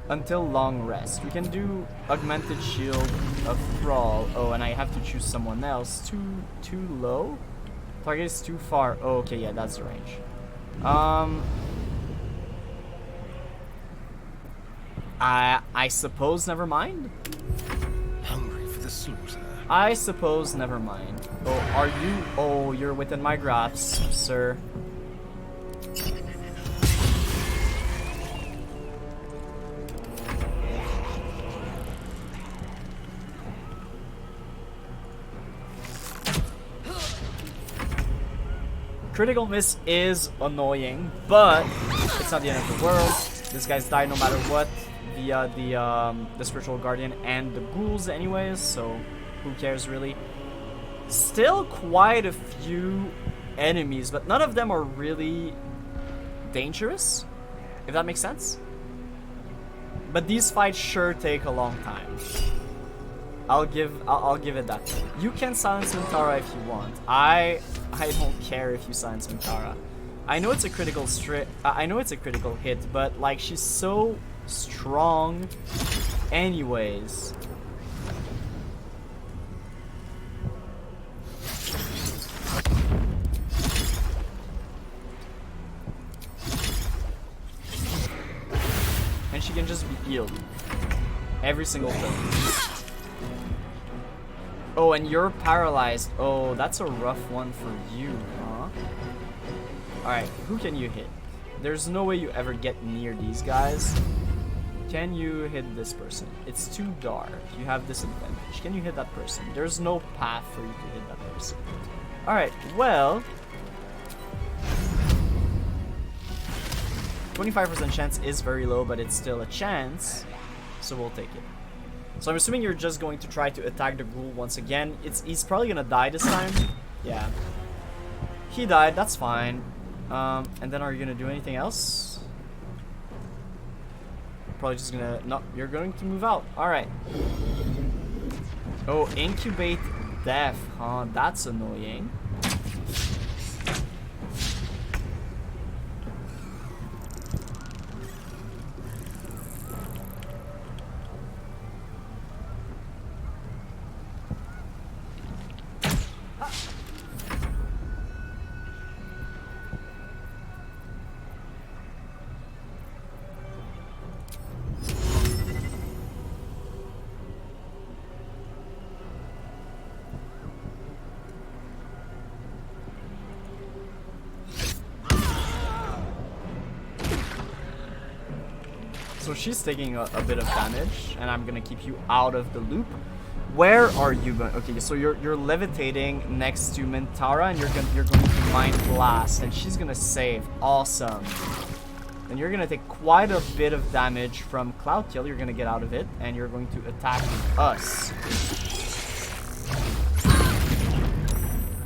until long rest. We can do augmented shield of thrall. Oh, and I have to choose someone else. Too low? Target is too far. Oh, okay, yeah, that's the range. I suppose never mind. Hungry for the slaughter. I suppose never mind. Oh, are you? Oh, you're within my grasp, sir. Critical miss is annoying, but it's not the end of the world. This guy's died no matter what via the spiritual guardian and the ghouls anyways, so who cares really. Still quite a few enemies, but none of them are really dangerous, if that makes sense. But these fights sure take a long time. I'll give it that. You can silence Mintara if you want. I don't care if you silence Mintara. I know it's a critical hit, but like she's so strong anyways. And she can just be healed every single time. Oh, and you're paralyzed. Oh, that's a rough one for you, huh? Alright, who can you hit? There's no way you ever get near these guys. Can you hit this person? It's too dark. You have disadvantage. Can you hit that person? There's no path for you to hit that person. Alright, well... 25% chance is very low, but it's still a chance. So we'll take it. So I'm assuming you're just going to try to attack the ghoul once again. He's probably gonna die this time. Yeah. He died, that's fine. And then are you gonna do anything else? Probably just gonna... No, you're going to move out. Alright. Oh, incubate death, huh? That's annoying. So she's taking a bit of damage, and I'm gonna keep you out of the loop. Where are you going? Okay, so you're levitating next to Mintara, and you're going to Mind Blast, and she's gonna save. Awesome. And you're gonna take quite a bit of damage from Cloud Kill. You're gonna get out of it, and you're going to attack us.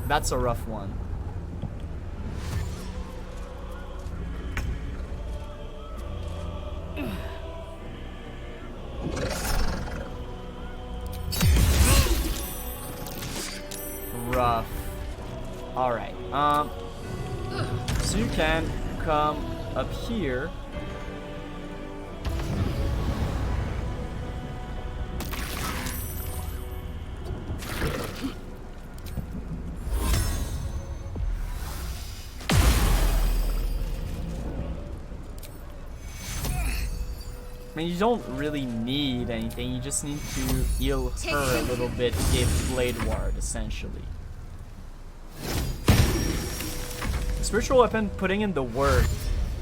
That's a rough one. Rough. Alright, so you can come up here. I mean, you don't really need anything, you just need to heal her a little bit, give Blade Ward, essentially. Spiritual Weapon putting in the work.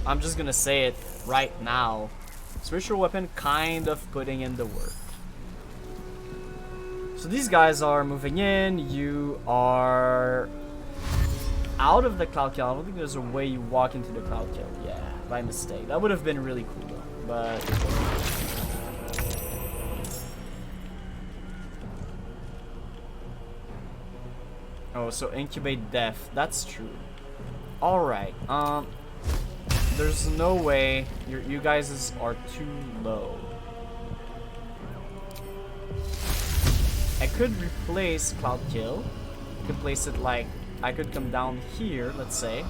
I'm just gonna say it right now. Spiritual Weapon kind of putting in the work. So these guys are moving in, you are out of the Cloud Kill. I don't think there's a way you walk into the Cloud Kill. Yeah, by mistake. That would have been really cool though. But oh, so incubate death. That's true. All right. There's no way you guys are too low. I could replace Cloud Kill. I could place it like I could come down here. Let's say.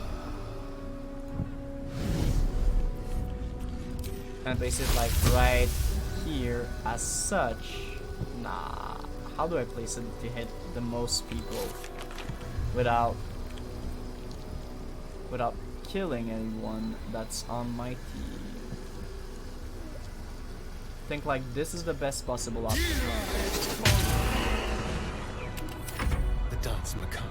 And place it like right here as such. Nah, how do I place it to hit the most people without killing anyone that's on my team? Think like this is the best possible option. The dance macabre.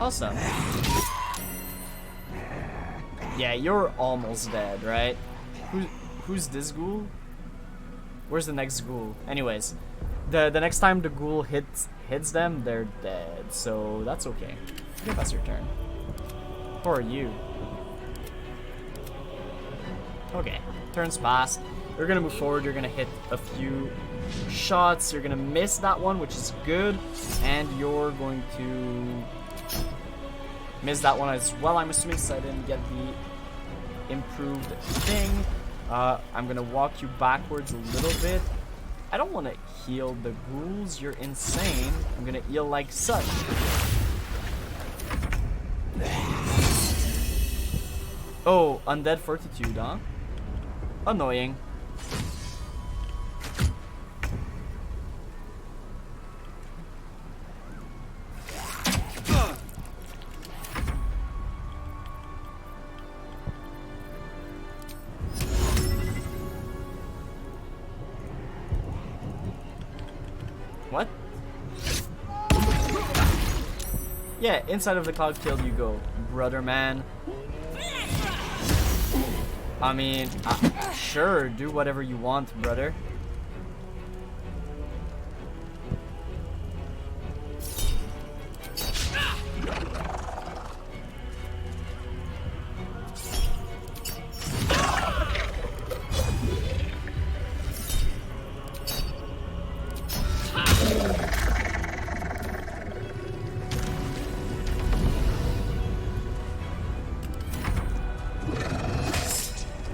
Awesome. Yeah, you're almost dead, right? Who's this ghoul? Where's the next ghoul? Anyways, the next time the ghoul hits them, they're dead. So that's okay. Give us your turn. Who are you? Okay, turns passed. You're gonna move forward. You're gonna hit a few shots. You're gonna miss that one, which is good, and you're going to miss that one as well, I'm assuming, so I didn't get the improved thing. I'm gonna walk you backwards a little bit. I don't want to heal the ghouls, you're insane. I'm gonna heal like such. Oh, Undead Fortitude, huh? Annoying. Yeah, inside of the cloud kill you go, brother man. I mean, sure, do whatever you want, brother.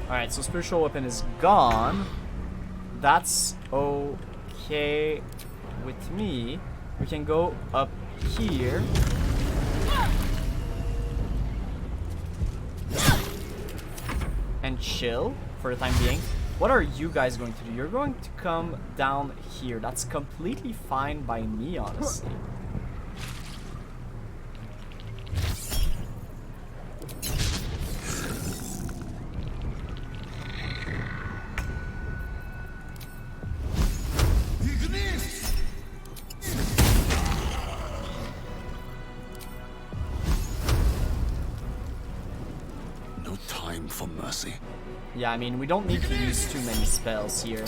Alright, so spiritual weapon is gone. That's okay with me. We can go up here. And chill for the time being. What are you guys going to do? You're going to come down here. That's completely fine by me, honestly. For mercy. Yeah, I mean, we don't need to use too many spells here.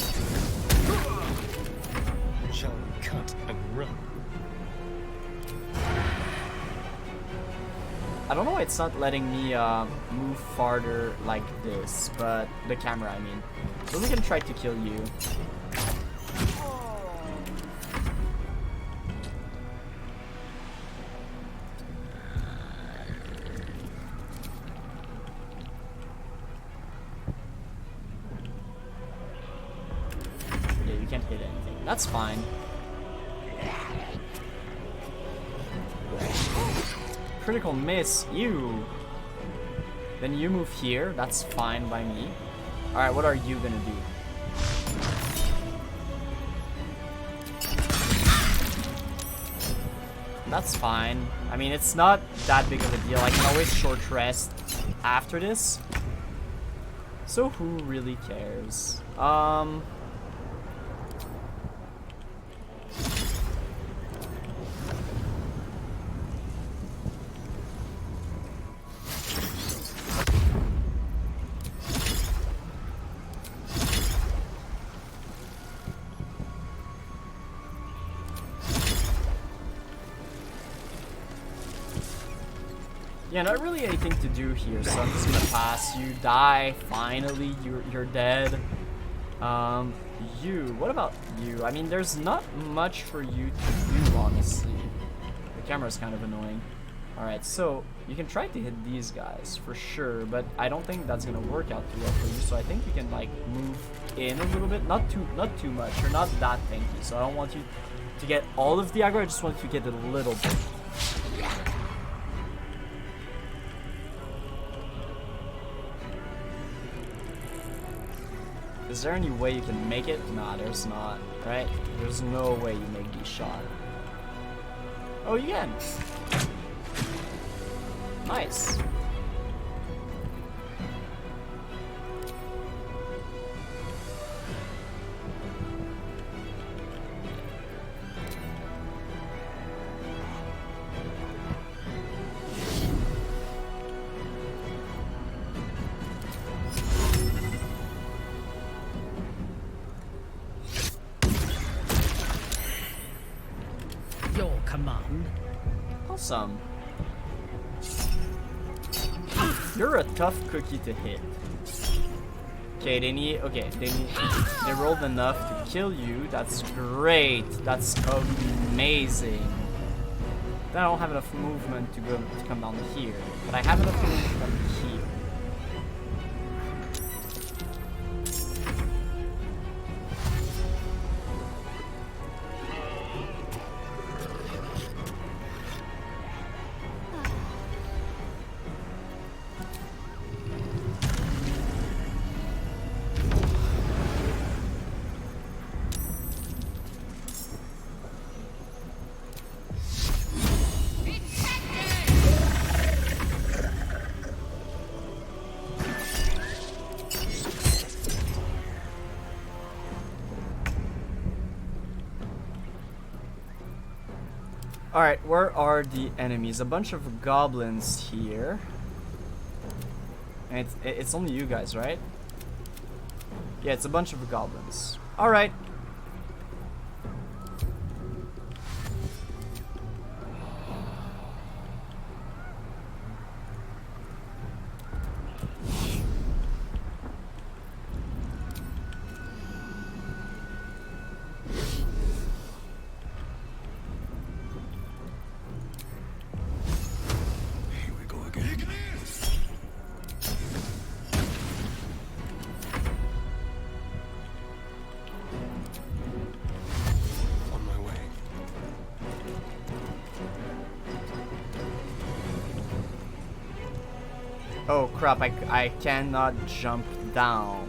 Shall we cut and run? I don't know why it's not letting me move farther like this, but the camera, I mean. So we can try to kill you. That's fine. Critical miss, you. Then you move here, that's fine by me. Alright, what are you gonna do? That's fine. I mean, it's not that big of a deal. I can always short rest after this. So who really cares? Yeah, not really anything to do here, so I'm just gonna pass. You die, finally, you're dead. What about you? I mean, there's not much for you to do, honestly. The camera's kind of annoying. Alright, so you can try to hit these guys, for sure, but I don't think that's gonna work out too well for you, so I think you can, like, move in a little bit. Not too much, you're not that tanky, so I don't want you to get all of the aggro, I just want you to get a little bit. Is there any way you can make it? Nah, there's not, right? There's no way you make these shot. Oh, you can. Nice. Awesome. You're a tough cookie to hit. Okay, they rolled enough to kill you. That's great. That's amazing. Then I don't have enough movement to come down here, but I have enough movement to come here. Alright, where are the enemies? A bunch of goblins here. And it's only you guys, right? Yeah, it's a bunch of goblins. Alright. Oh crap, I cannot jump down.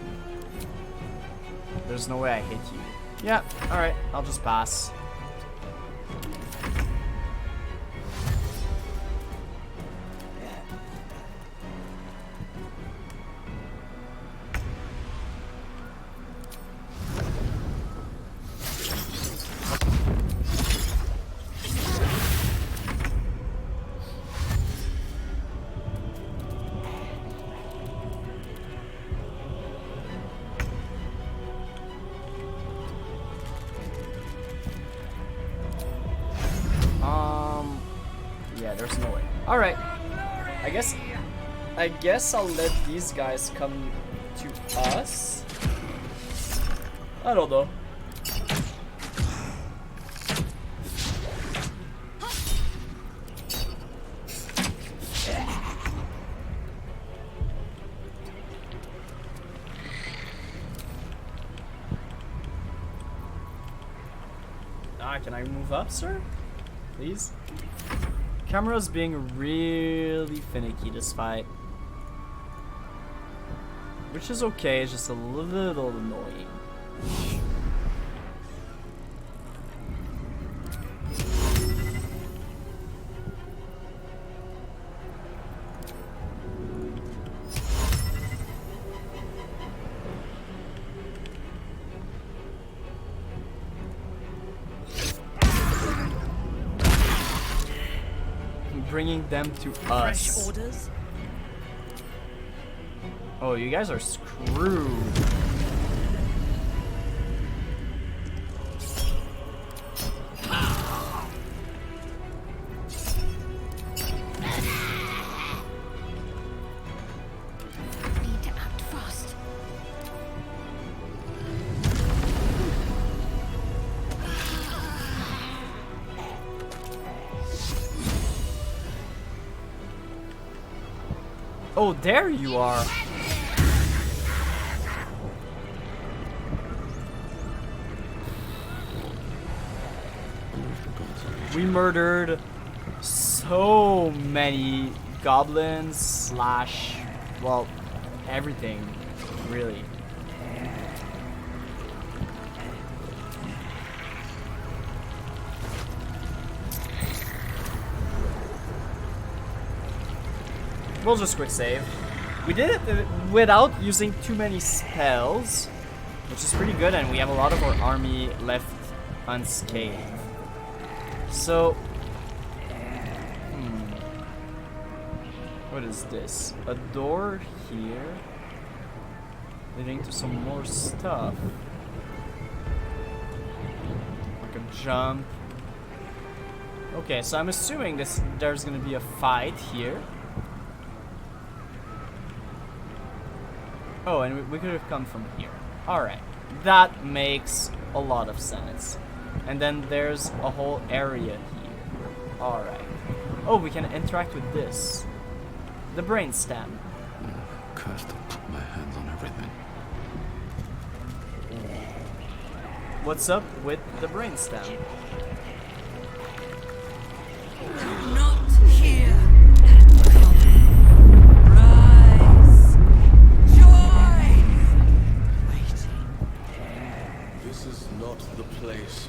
There's no way I hit you. Yeah, alright, I'll just pass. Yeah, there's no way. Alright. I guess I'll let these guys come to us. I don't know. Can I move up, sir? Please? Camera's being really finicky this fight. Which is okay, it's just a little annoying. Bringing them to us. Fresh orders? Oh, you guys are screwed. Need to act fast. Oh, there you are. We murdered so many goblins / well, everything, really. We'll just quick save. We did it without using too many spells, which is pretty good, and we have a lot of our army left unscathed. So, what is this? A door here, leading to some more stuff. Like a jump. Okay, so I'm assuming there's gonna be a fight here. Oh, and we could have come from here. Alright. That makes a lot of sense. And then there's a whole area here. Alright. Oh, we can interact with this. The brainstem. Cursed to put my hands on everything. What's up with the brainstem? Not here. Rise. Joy. Waiting. This is not the place.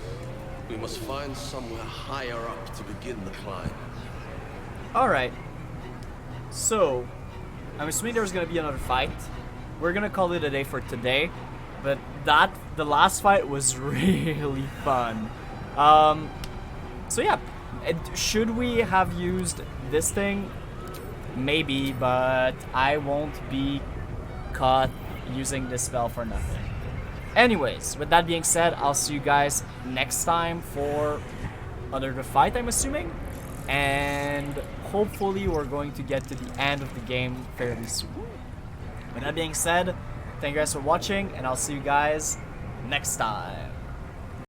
We must find somewhere higher up to begin the climb. Alright. So, I'm assuming there's gonna be another fight. We're gonna call it a day for today. But the last fight was really fun. So yeah, Should we have used this thing? Maybe, but I won't be caught using this spell for nothing. Anyways, with that being said, I'll see you guys next time for another fight, I'm assuming. And hopefully we're going to get to the end of the game fairly soon. With that being said, thank you guys for watching, and I'll see you guys next time.